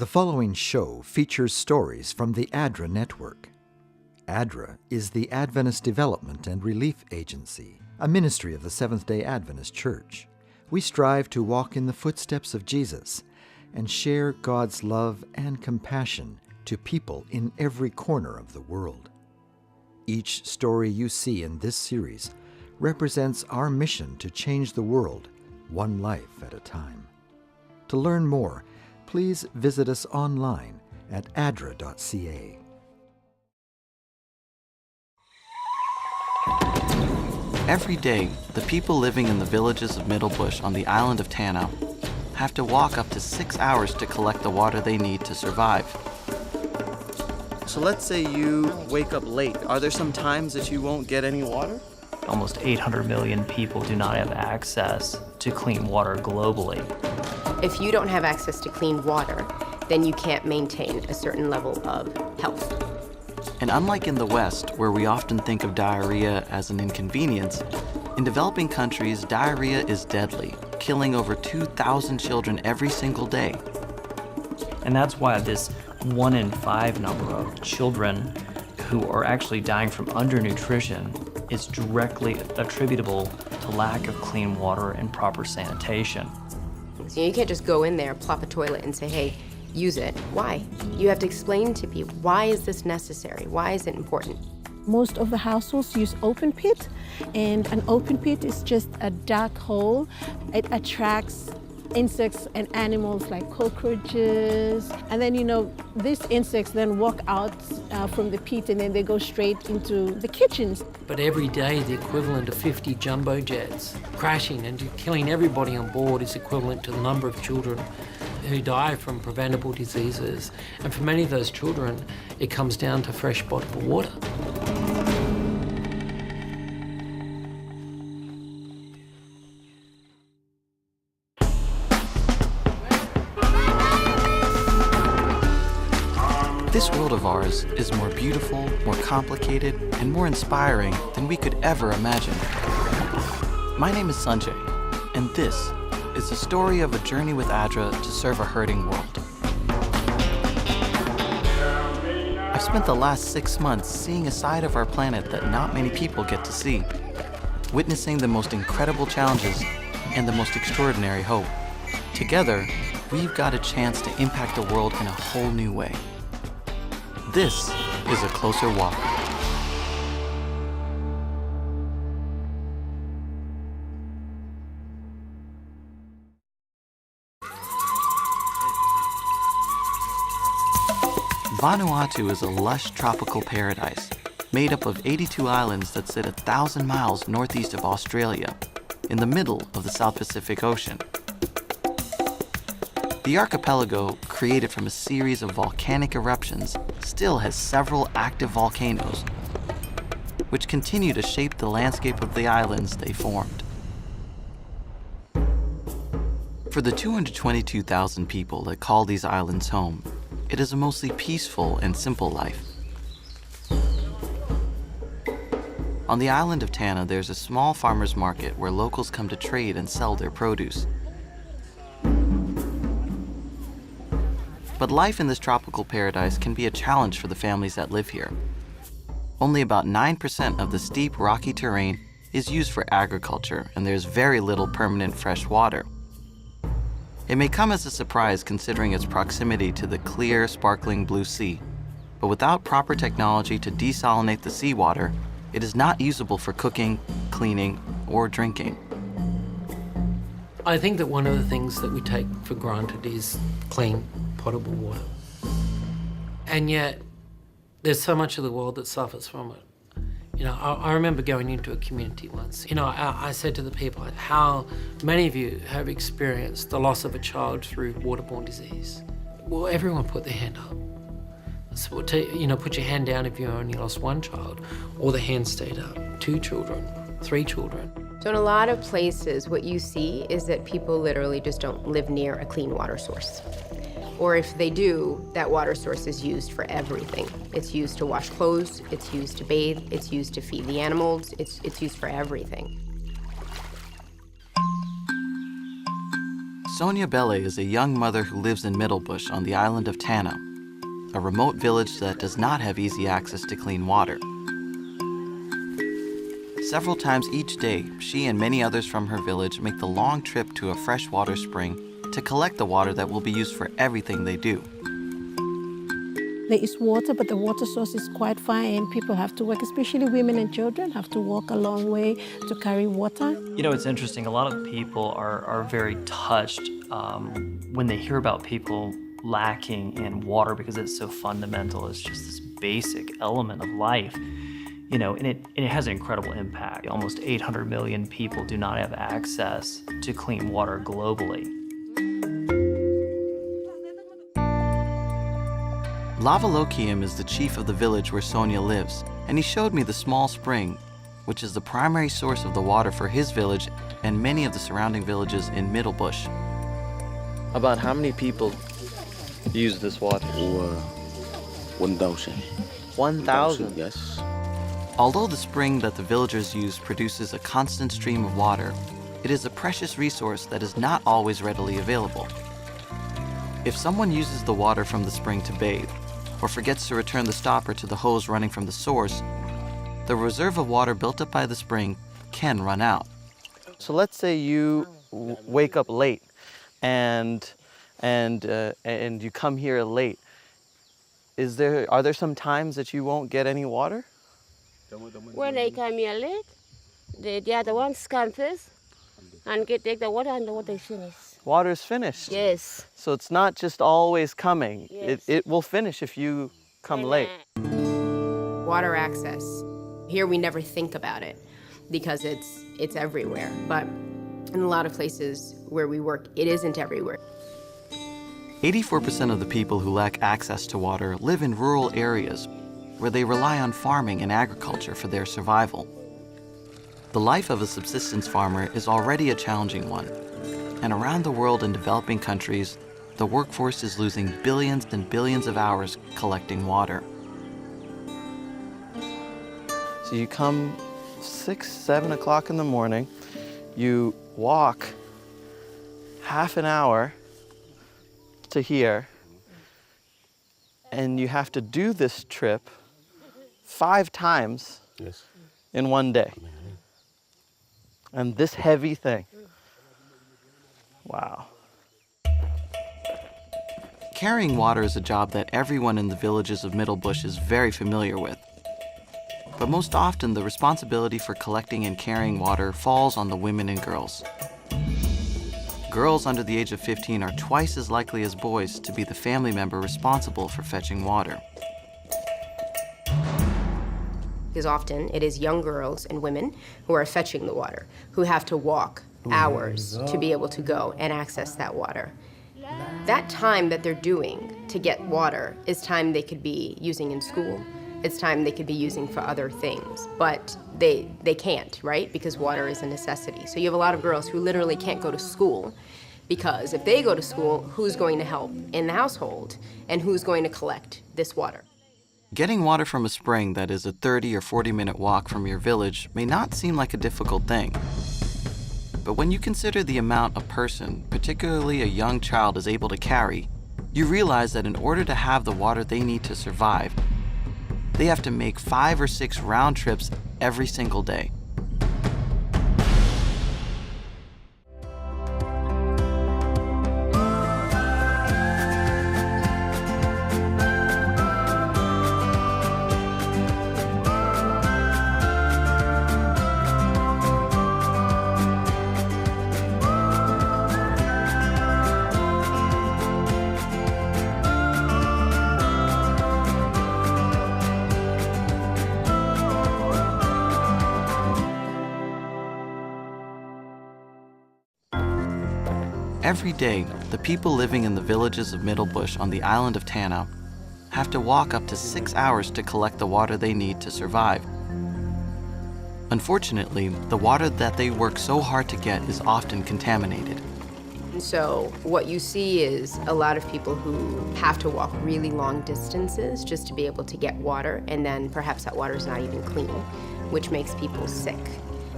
The following show features stories from the ADRA network. ADRA is the Adventist Development and Relief Agency, a ministry of the Seventh-day Adventist Church. We strive to walk in the footsteps of Jesus and share God's love and compassion to people in every corner of the world. Each story you see in this series represents our mission to change the world one life at a time. To learn more, please visit us online at adra.ca. Every day, the people living in the villages of Middlebush on the island of Tanna have to walk up to 6 hours to collect the water they need to survive. So let's say you wake up late. Are there some times that you won't get any water? Almost 800 million people do not have access to clean water globally. If you don't have access to clean water, then you can't maintain a certain level of health. And unlike in the West, where we often think of diarrhea as an inconvenience, in developing countries, diarrhea is deadly, killing over 2,000 children every single day. And that's why this 1 in 5 number of children who are actually dying from undernutrition is directly attributable to lack of clean water and proper sanitation. So you can't just go in there, plop a toilet, and say, hey, use it. Why? You have to explain to people, why is this necessary? Why is it important? Most of the households use open pit, and an open pit is just a dark hole. It attracts insects and animals like cockroaches. And then, these insects then walk out from the pit and then they go straight into the kitchens. But every day, the equivalent of 50 jumbo jets crashing and killing everybody on board is equivalent to the number of children who die from preventable diseases. And for many of those children, it comes down to fresh potable water. This world of ours is more beautiful, more complicated, and more inspiring than we could ever imagine. My name is Sanjay, and this is the story of a journey with ADRA to serve a hurting world. I've spent the last 6 months seeing a side of our planet that not many people get to see, witnessing the most incredible challenges and the most extraordinary hope. Together, we've got a chance to impact the world in a whole new way. This is A Closer Walk. Vanuatu is a lush tropical paradise made up of 82 islands that sit 1,000 miles northeast of Australia, in the middle of the South Pacific Ocean. The archipelago, created from a series of volcanic eruptions, still has several active volcanoes, which continue to shape the landscape of the islands they formed. For the 222,000 people that call these islands home, it is a mostly peaceful and simple life. On the island of Tanna, there's a small farmer's market where locals come to trade and sell their produce. But life in this tropical paradise can be a challenge for the families that live here. Only about 9% of the steep, rocky terrain is used for agriculture, and there's very little permanent fresh water. It may come as a surprise considering its proximity to the clear, sparkling blue sea, but without proper technology to desalinate the seawater, it is not usable for cooking, cleaning, or drinking. I think that one of the things that we take for granted is clean, potable water. And yet, there's so much of the world that suffers from it. I remember going into a community once. I said to the people, how many of you have experienced the loss of a child through water-borne disease? Well, everyone put their hand up. So, put your hand down if you only lost one child, or the hand stayed up, 2 children, 3 children. So in a lot of places, what you see is that people literally just don't live near a clean water source. Or if they do, that water source is used for everything. It's used to wash clothes, it's used to bathe, it's used to feed the animals, it's used for everything. Sonia Bele is a young mother who lives in Middlebush on the island of Tana, a remote village that does not have easy access to clean water. Several times each day, she and many others from her village make the long trip to a freshwater spring to collect the water that will be used for everything they do. There is water, but the water source is quite far and people have to work, especially women and children, have to walk a long way to carry water. You know, it's interesting. A lot of people are very touched when they hear about people lacking in water because it's so fundamental. It's just this basic element of life. You know, and it has an incredible impact. Almost 800 million people do not have access to clean water globally. Lavalokiam is the chief of the village where Sonia lives, and he showed me the small spring, which is the primary source of the water for his village and many of the surrounding villages in Middlebush. About how many people use this water? Over 1,000. 1,000? Yes. Although the spring that the villagers use produces a constant stream of water, it is a precious resource that is not always readily available. If someone uses the water from the spring to bathe, or forgets to return the stopper to the hose running from the source, the reserve of water built up by the spring can run out. So let's say you wake up late and you come here late. Are there some times that you won't get any water? When they come here late, the other ones come first and take the water and the water is finished. Water is finished? Yes. So it's not just always coming. Yes. It will finish if you come late. Water access. Here we never think about it because it's everywhere. But in a lot of places where we work, it isn't everywhere. 84% of the people who lack access to water live in rural areas where they rely on farming and agriculture for their survival. The life of a subsistence farmer is already a challenging one, and around the world in developing countries, the workforce is losing billions and billions of hours collecting water. So you come 6, 7 o'clock in the morning, you walk half an hour to here, and you have to do this trip 5 times in one day. And this heavy thing. Wow. Carrying water is a job that everyone in the villages of Middlebush is very familiar with. But most often, the responsibility for collecting and carrying water falls on the women and girls. Girls under the age of 15 are twice as likely as boys to be the family member responsible for fetching water. Because often it is young girls and women who are fetching the water, who have to walk hours to be able to go and access that water. That time that they're doing to get water is time they could be using in school. It's time they could be using for other things, but they can't, right? Because water is a necessity. So you have a lot of girls who literally can't go to school because if they go to school, who's going to help in the household and who's going to collect this water? Getting water from a spring that is a 30 or 40-minute walk from your village may not seem like a difficult thing. But when you consider the amount a person, particularly a young child, is able to carry, you realize that in order to have the water they need to survive, they have to make 5 or 6 round trips every single day. Every day, the people living in the villages of Middlebush on the island of Tana have to walk up to 6 hours to collect the water they need to survive. Unfortunately, the water that they work so hard to get is often contaminated. And so what you see is a lot of people who have to walk really long distances just to be able to get water, and then perhaps that water is not even clean, which makes people sick.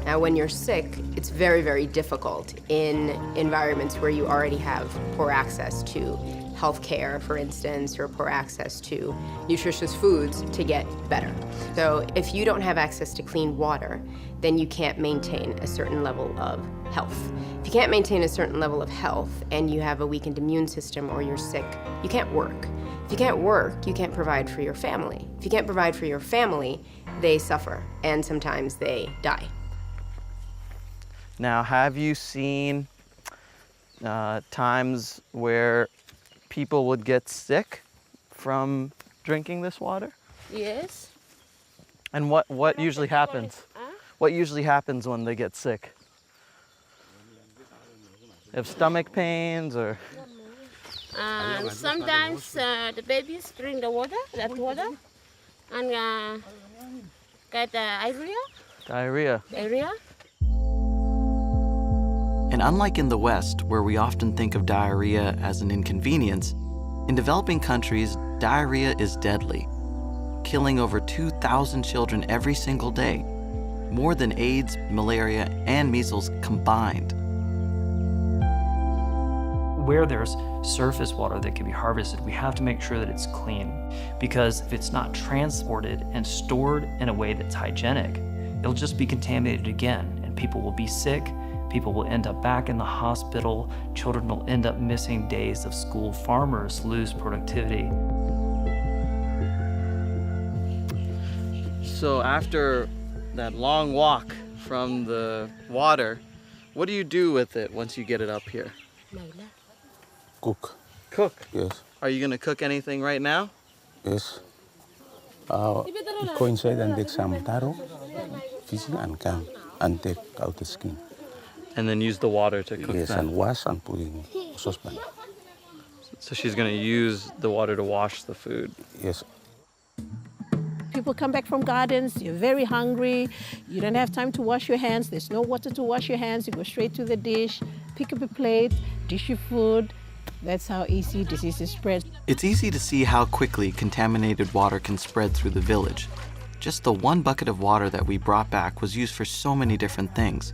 Now, when you're sick, it's very, very difficult in environments where you already have poor access to health care, for instance, or poor access to nutritious foods to get better. So if you don't have access to clean water, then you can't maintain a certain level of health. If you can't maintain a certain level of health and you have a weakened immune system or you're sick, you can't work. If you can't work, you can't provide for your family. If you can't provide for your family, they suffer, and sometimes they die. Now, have you seen times where people would get sick from drinking this water? Yes. And what usually happens? What usually happens when they get sick? They have stomach pains or? And sometimes the babies drink that water, and get diarrhea. Diarrhea. And unlike in the West, where we often think of diarrhea as an inconvenience, in developing countries, diarrhea is deadly, killing over 2,000 children every single day, more than AIDS, malaria, and measles combined. Where there's surface water that can be harvested, we have to make sure that it's clean, because if it's not transported and stored in a way that's hygienic, it'll just be contaminated again, and people will be sick, people will end up back in the hospital, children will end up missing days of school, farmers lose productivity. So after that long walk from the water, what do you do with it once you get it up here? Cook. Cook. Yes. Are you gonna cook anything right now? Yes. Go inside and take some taro, fish and come and take out the skin. And then use the water to cook Yes, that. and wash and put in saucepan. So she's gonna use the water to wash the food. Yes. People come back from gardens, you're very hungry, you don't have time to wash your hands, there's no water to wash your hands, you go straight to the dish, pick up a plate, dish your food. That's how easy diseases spread. It's easy to see how quickly contaminated water can spread through the village. Just the one bucket of water that we brought back was used for so many different things.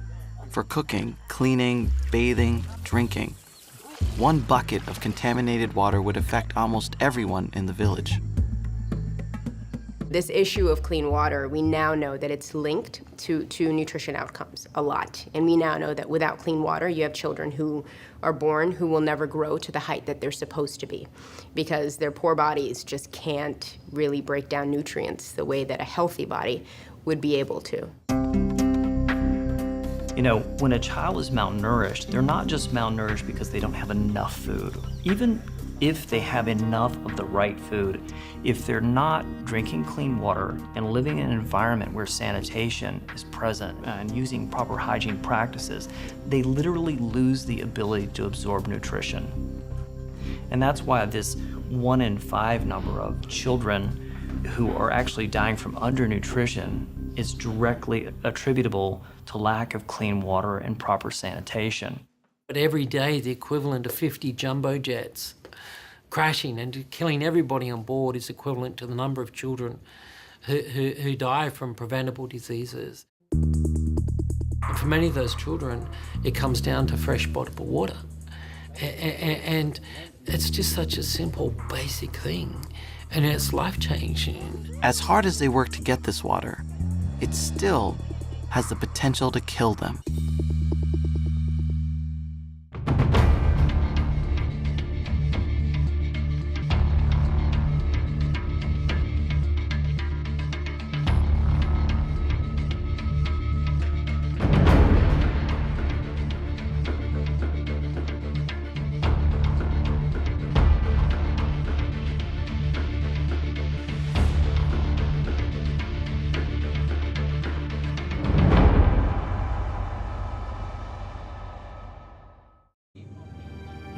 For cooking, cleaning, bathing, drinking. One bucket of contaminated water would affect almost everyone in the village. This issue of clean water, we now know that it's linked to nutrition outcomes a lot. And we now know that without clean water, you have children who are born who will never grow to the height that they're supposed to be, because their poor bodies just can't really break down nutrients the way that a healthy body would be able to. You know, when a child is malnourished, they're not just malnourished because they don't have enough food. Even if they have enough of the right food, if they're not drinking clean water and living in an environment where sanitation is present and using proper hygiene practices, they literally lose the ability to absorb nutrition. And that's why this 1 in 5 number of children who are actually dying from undernutrition is directly attributable to lack of clean water and proper sanitation. But every day, the equivalent of 50 jumbo jets crashing and killing everybody on board is equivalent to the number of children who die from preventable diseases. And for many of those children, it comes down to fresh potable water. And it's just such a simple, basic thing, and it's life-changing. As hard as they work to get this water, it still has the potential to kill them.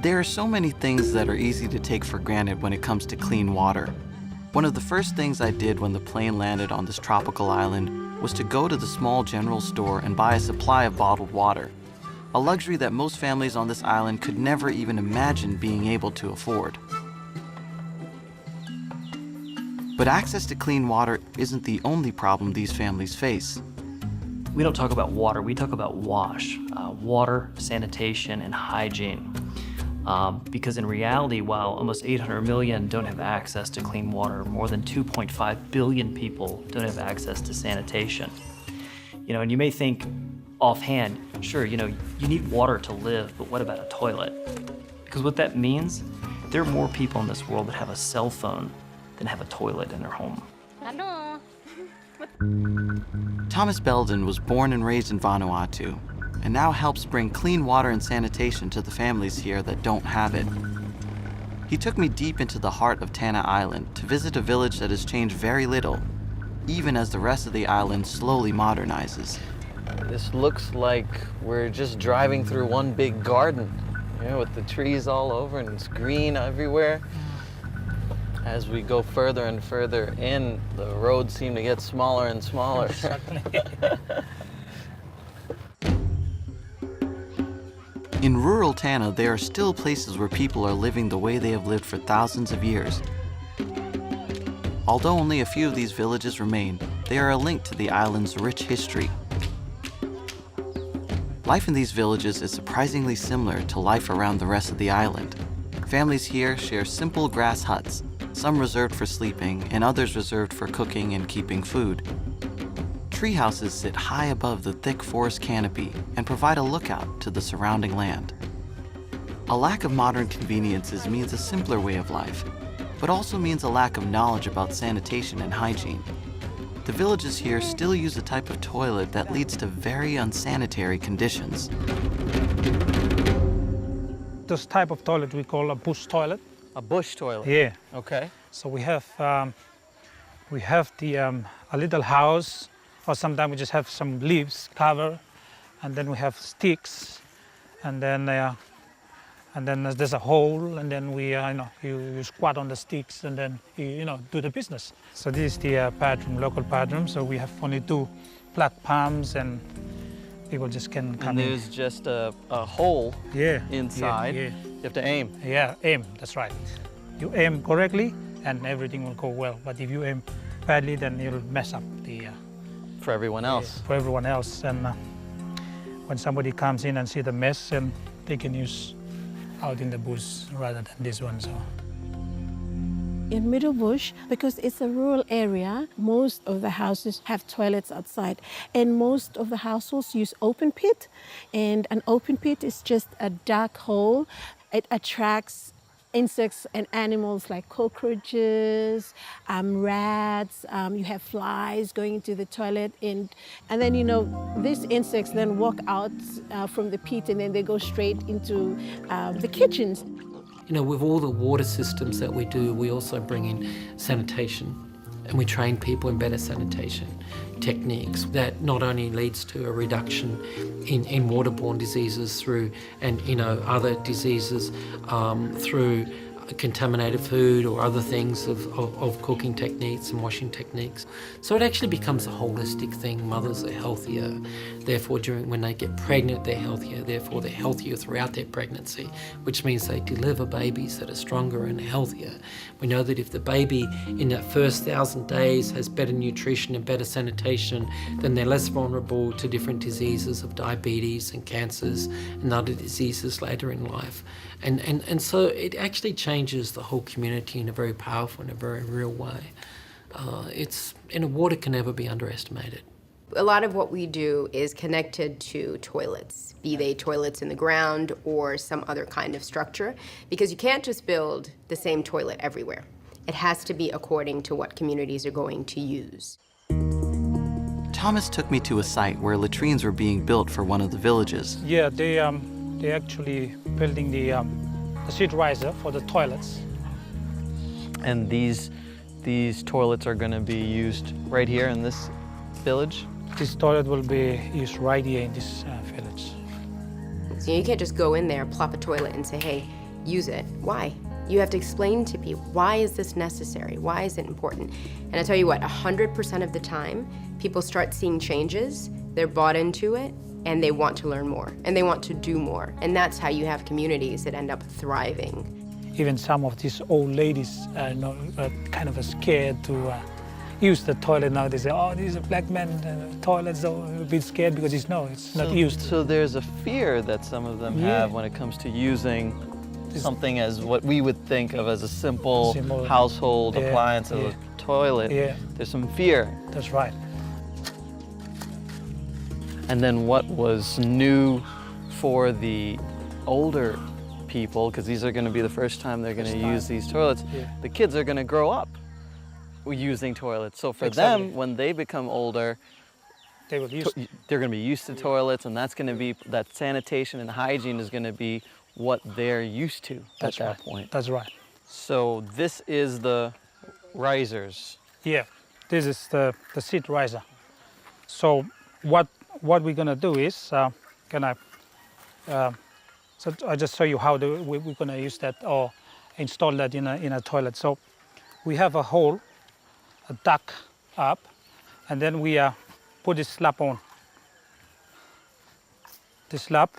There are so many things that are easy to take for granted when it comes to clean water. One of the first things I did when the plane landed on this tropical island was to go to the small general store and buy a supply of bottled water, a luxury that most families on this island could never even imagine being able to afford. But access to clean water isn't the only problem these families face. we don't talk about water, we talk about WASH, water, sanitation, and hygiene. Because in reality, while almost 800 million don't have access to clean water, more than 2.5 billion people don't have access to sanitation. You know, and you may think offhand, sure, you know, you need water to live, but what about a toilet? Because what that means, there are more people in this world that have a cell phone than have a toilet in their home. Thomas Belden was born and raised in Vanuatu and now helps bring clean water and sanitation to the families here that don't have it. He took me deep into the heart of Tanna Island to visit a village that has changed very little, even as the rest of the island slowly modernizes. This looks like we're just driving through one big garden, you know, with the trees all over and it's green everywhere. As we go further and further in, the roads seem to get smaller and smaller. In rural Tanna, there are still places where people are living the way they have lived for thousands of years. Although only a few of these villages remain, they are a link to the island's rich history. Life in these villages is surprisingly similar to life around the rest of the island. Families here share simple grass huts, some reserved for sleeping and others reserved for cooking and keeping food. Tree houses sit high above the thick forest canopy and provide a lookout to the surrounding land. A lack of modern conveniences means a simpler way of life, but also means a lack of knowledge about sanitation and hygiene. The villages here still use a type of toilet that leads to very unsanitary conditions. This type of toilet we call a bush toilet. A bush toilet? Yeah. Okay. So we have a little house, or sometimes we just have some leaves cover, and then we have sticks, and then there's a hole, and then we you squat on the sticks, and then you do the business. So this is the bathroom, local bathroom. So we have only 2 flat palms, and people just can come in. And there's just a hole inside. Yeah. You have to aim. Yeah, aim, that's right. You aim correctly and everything will go well. But if you aim badly, then you'll mess up the... for everyone else. For everyone else. And when somebody comes in and see the mess, and they can use out in the bush rather than this one. So. In Middle Bush, because it's a rural area, most of the houses have toilets outside, and most of the households use open pit, and an open pit is just a dark hole. It attracts insects and animals like cockroaches, rats, you have flies going into the toilet, and then these insects then walk out from the pit, and then they go straight into the kitchens. You know, with all the water systems that we do, we also bring in sanitation, and we train people in better sanitation techniques that not only leads to a reduction in waterborne diseases through, and other diseases through contaminated food or other things of cooking techniques and washing techniques. So it actually becomes a holistic thing. Mothers are healthier, therefore when they get pregnant they're healthier, therefore they're healthier throughout their pregnancy, which means they deliver babies that are stronger and healthier. We know that if the baby in that first 1,000 days has better nutrition and better sanitation, then they're less vulnerable to different diseases of diabetes and cancers and other diseases later in life. And so it actually changes the whole community in a very powerful and a very real way. Water can never be underestimated. A lot of what we do is connected to toilets, be they toilets in the ground or some other kind of structure, because you can't just build the same toilet everywhere. It has to be according to what communities are going to use. Thomas took me to a site where latrines were being built for one of the villages. Yeah, they're actually building the seat riser for the toilets. And these toilets are going to be used right here in this village? This toilet will be used right here in this village. So you can't just go in there, plop a toilet and say, hey, use it. Why? You have to explain to people, why is this necessary? Why is it important? And I tell you what, 100% of the time, people start seeing changes, they're bought into it, and they want to learn more, and they want to do more. And that's how you have communities that end up thriving. Even some of these old ladies are kind of scared to use the toilet now. They say, oh, these are black men toilets, so a bit scared because it's not used. So there's a fear that some of them have when it comes to using something as what we would think of as a simple household appliance of a toilet. Yeah. There's some fear. That's right. And then what was new for the older people, because these are going to be the first time they're going to use these toilets, the kids are going to grow up using toilets. So for them, when they become older, they're going to be used to toilets, and that's going to be, that sanitation and hygiene is going to be what they're used to at that point. That's right. So this is the risers. Yeah, this is the seat riser. So what we're gonna do is so I just show you how we're gonna use that or install that in a toilet. So we have a hole, a duct up, and then we put this slab on. This slab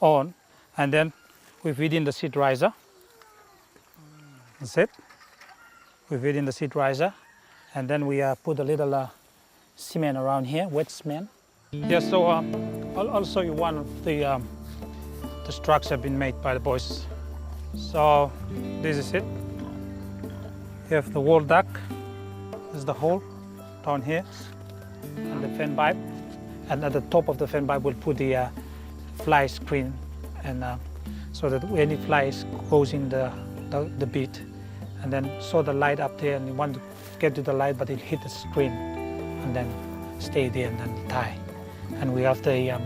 on, and then we feed in the seat riser. That's it. We feed in the seat riser, and then we put a little cement around here, wet cement. Yeah, so I'll show you one of the structure been made by the boys. So this is it. You have the wall duct. This is the hole down here, and the fan pipe. And at the top of the fan pipe, we'll put the fly screen, and so that any flies goes in the bit, and then saw the light up there, and you want to get to the light, but it hit the screen, and then stay there and then tie. And we have the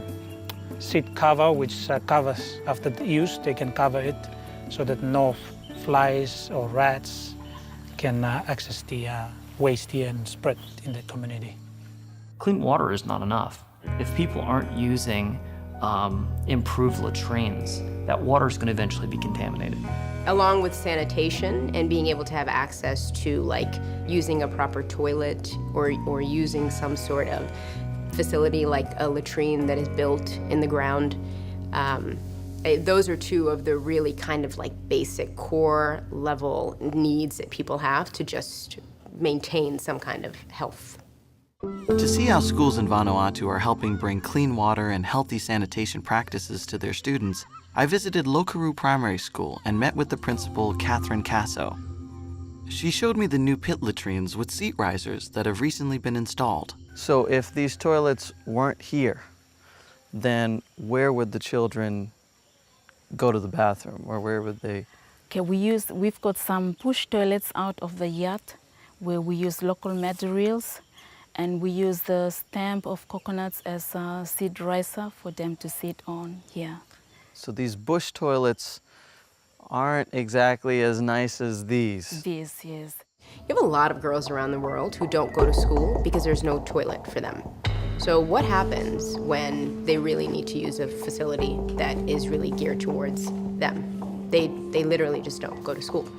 seat cover, which covers after the use. They can cover it so that no flies or rats can access the waste here and spread in the community. Clean water is not enough. If people aren't using improved latrines, that water is going to eventually be contaminated. Along with sanitation and being able to have access to like using a proper toilet or using some sort of facility like a latrine that is built in the ground. Those are two of the really kind of like basic core level needs that people have to just maintain some kind of health. To see how schools in Vanuatu are helping bring clean water and healthy sanitation practices to their students, I visited Lokaru Primary School and met with the principal, Catherine Casso. She showed me the new pit latrines with seat risers that have recently been installed. So if these toilets weren't here, then where would the children go to the bathroom, or where would they? Okay, we've got some push toilets out of the yard where we use local materials, and we use the stamp of coconuts as a seat riser for them to sit on here. So these bush toilets aren't exactly as nice as these. These, yes. You have a lot of girls around the world who don't go to school because there's no toilet for them. So what happens when they really need to use a facility that is really geared towards them? They literally just don't go to school.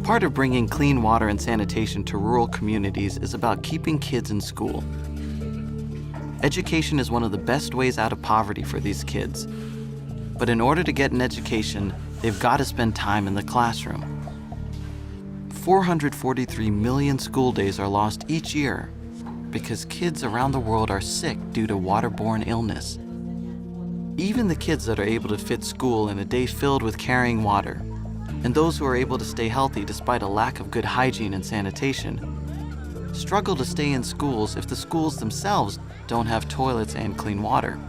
Part of bringing clean water and sanitation to rural communities is about keeping kids in school. Education is one of the best ways out of poverty for these kids. But in order to get an education, they've got to spend time in the classroom. 443 million school days are lost each year because kids around the world are sick due to water-borne illness. Even the kids that are able to fit school in a day filled with carrying water, and those who are able to stay healthy despite a lack of good hygiene and sanitation, struggle to stay in schools if the schools themselves don't have toilets and clean water.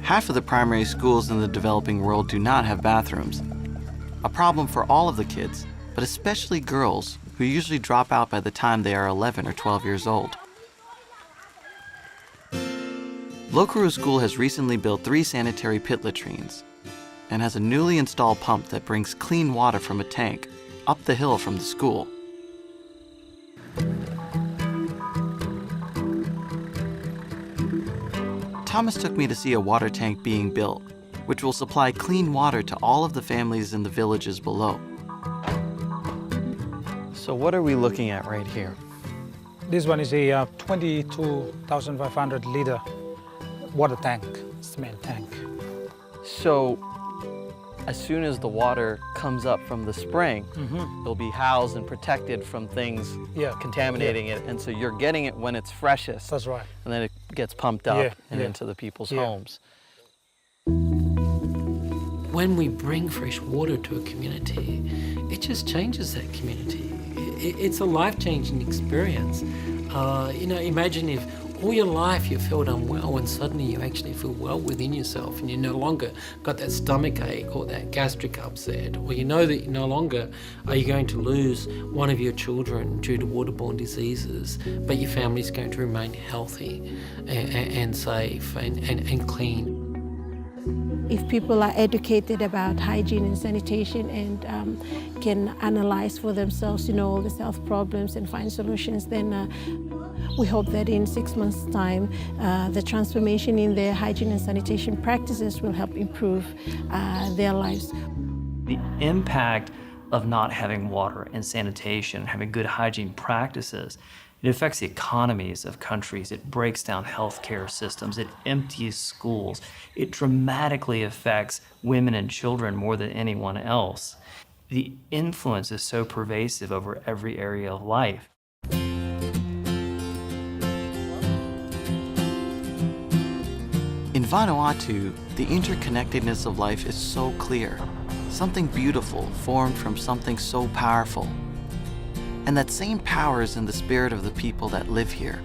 Half of the primary schools in the developing world do not have bathrooms, a problem for all of the kids, but especially girls, who usually drop out by the time they are 11 or 12 years old. Lokaru School has recently built 3 sanitary pit latrines. and has a newly installed pump that brings clean water from a tank up the hill from the school. Thomas took me to see a water tank being built, which will supply clean water to all of the families in the villages below. So what are we looking at right here? This one is a 22,500 liter water tank, cement tank. So as soon as the water comes up from the spring, it'll be housed and protected from things contaminating it. And so you're getting it when it's freshest. That's right. And then it gets pumped up and into the people's homes. When we bring fresh water to a community, it just changes that community. It's a life-changing experience. You know, imagine if all your life you felt unwell and suddenly you actually feel well within yourself and you no longer got that stomach ache or that gastric upset, or you know that you no longer are you going to lose one of your children due to waterborne diseases, but your family's going to remain healthy and safe and clean. If people are educated about hygiene and sanitation and can analyze for themselves, you know, all these health problems and find solutions, then we hope that in 6 months' time, the transformation in their hygiene and sanitation practices will help improve their lives. The impact of not having water and sanitation, having good hygiene practices, it affects the economies of countries. It breaks down healthcare systems. It empties schools. It dramatically affects women and children more than anyone else. The influence is so pervasive over every area of life. In Vanuatu, the interconnectedness of life is so clear. Something beautiful formed from something so powerful. And that same power is in the spirit of the people that live here.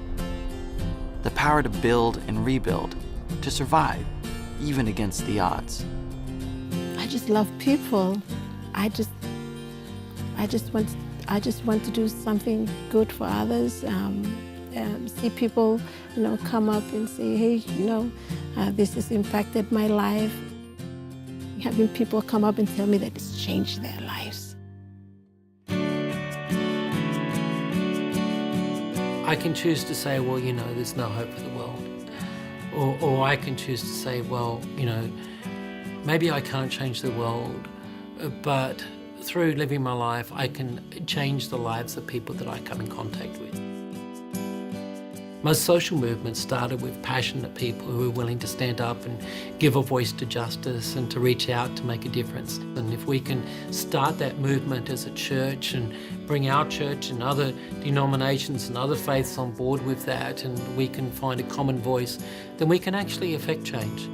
The power to build and rebuild, to survive, even against the odds. I just love people. I just want to do something good for others. See people, you know, come up and say, hey, you know, this has impacted my life. Having people come up and tell me that it's changed their lives. I can choose to say, well, you know, there's no hope for the world. Or I can choose to say, well, you know, maybe I can't change the world, but through living my life, I can change the lives of people that I come in contact with. Most social movements started with passionate people who are willing to stand up and give a voice to justice and to reach out to make a difference. And if we can start that movement as a church and bring our church and other denominations and other faiths on board with that, and we can find a common voice, then we can actually affect change.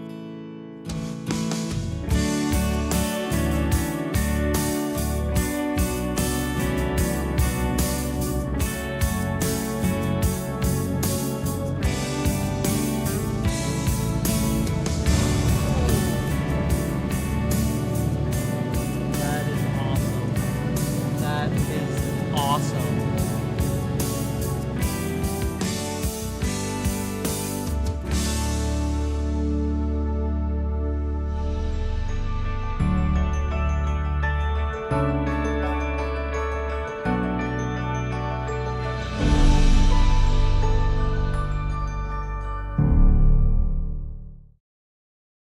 Awesome.